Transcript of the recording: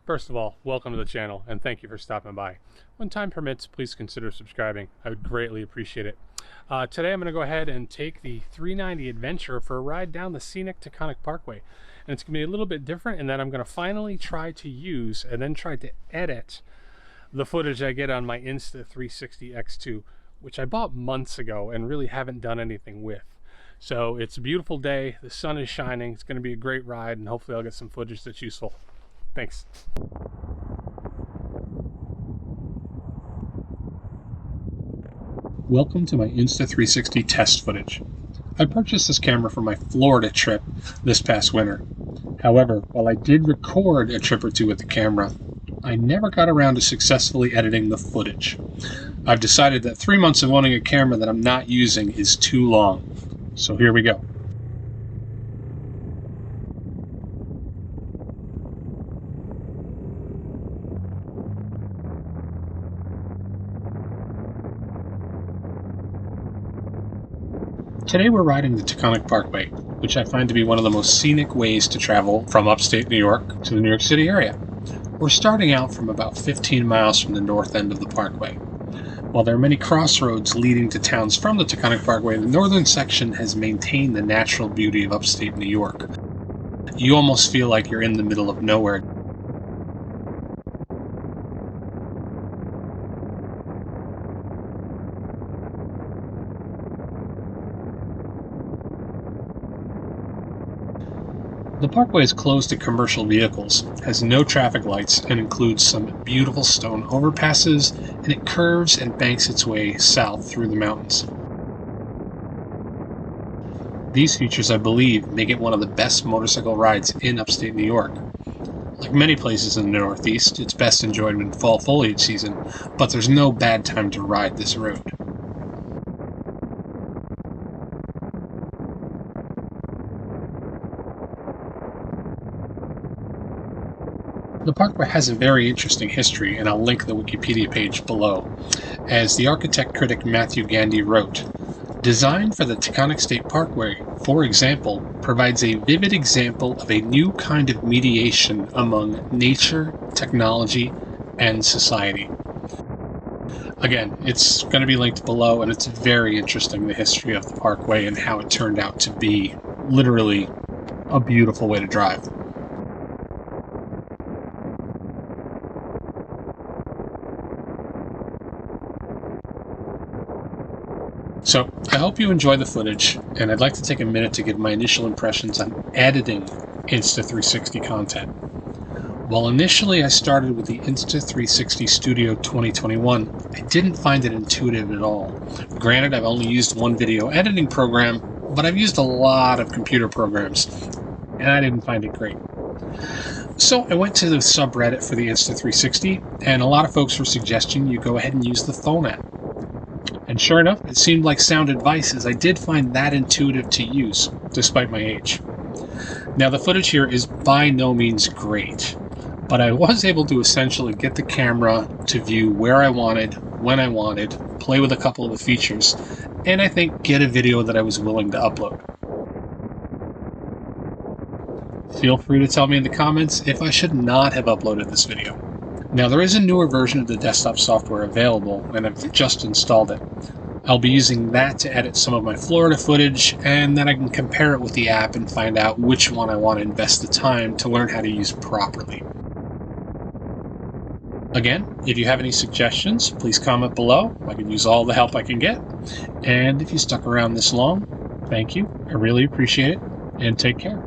First of all, welcome to the channel and thank you for stopping by. When time permits, please consider subscribing. I would greatly appreciate it. Today I'm going to go ahead and take the 390 Adventure for a ride down the scenic Taconic Parkway. And it's going to be a little bit different in that I'm going to finally try to use and then try to edit the footage I get on my Insta360 X2, which I bought months ago and really haven't done anything with. So it's a beautiful day, the sun is shining, it's going to be a great ride, and hopefully I'll get some footage that's useful. Thanks. Welcome to my Insta360 test footage. I purchased this camera for my Florida trip this past winter. However, while I did record a trip or two with the camera, I never got around to successfully editing the footage. I've decided that 3 months of owning a camera that I'm not using is too long. So here we go. Today we're riding the Taconic Parkway, which I find to be one of the most scenic ways to travel from upstate New York to the New York City area. We're starting out from about 15 miles from the north end of the parkway. While there are many crossroads leading to towns from the Taconic Parkway, the northern section has maintained the natural beauty of upstate New York. You almost feel like you're in the middle of nowhere. The parkway is closed to commercial vehicles, has no traffic lights, and includes some beautiful stone overpasses, and it curves and banks its way south through the mountains. These features, I believe, make it one of the best motorcycle rides in upstate New York. Like many places in the Northeast, it's best enjoyed in fall foliage season, but there's no bad time to ride this road. The parkway has a very interesting history, and I'll link the Wikipedia page below. As the architect critic Matthew Gandy wrote, "Design for the Taconic State Parkway, for example, provides a vivid example of a new kind of mediation among nature, technology, and society." Again, it's going to be linked below, and it's very interesting, the history of the parkway and how it turned out to be literally a beautiful way to drive. So, I hope you enjoy the footage, and I'd like to take a minute to give my initial impressions on editing Insta360 content. While initially I started with the Insta360 Studio 2021, I didn't find it intuitive at all. Granted, I've only used one video editing program, but I've used a lot of computer programs, and I didn't find it great. So I went to the subreddit for the Insta360, and a lot of folks were suggesting you go ahead and use the phone app. And sure enough, it seemed like sound advice, as I did find that intuitive to use, despite my age. Now, the footage here is by no means great, but I was able to essentially get the camera to view where I wanted, when I wanted, play with a couple of the features, and I think get a video that I was willing to upload. Feel free to tell me in the comments if I should not have uploaded this video. Now, there is a newer version of the desktop software available, and I've just installed it. I'll be using that to edit some of my Florida footage, and then I can compare it with the app and find out which one I want to invest the time to learn how to use properly. Again, if you have any suggestions, please comment below. I can use all the help I can get. And if you stuck around this long, thank you. I really appreciate it, and take care.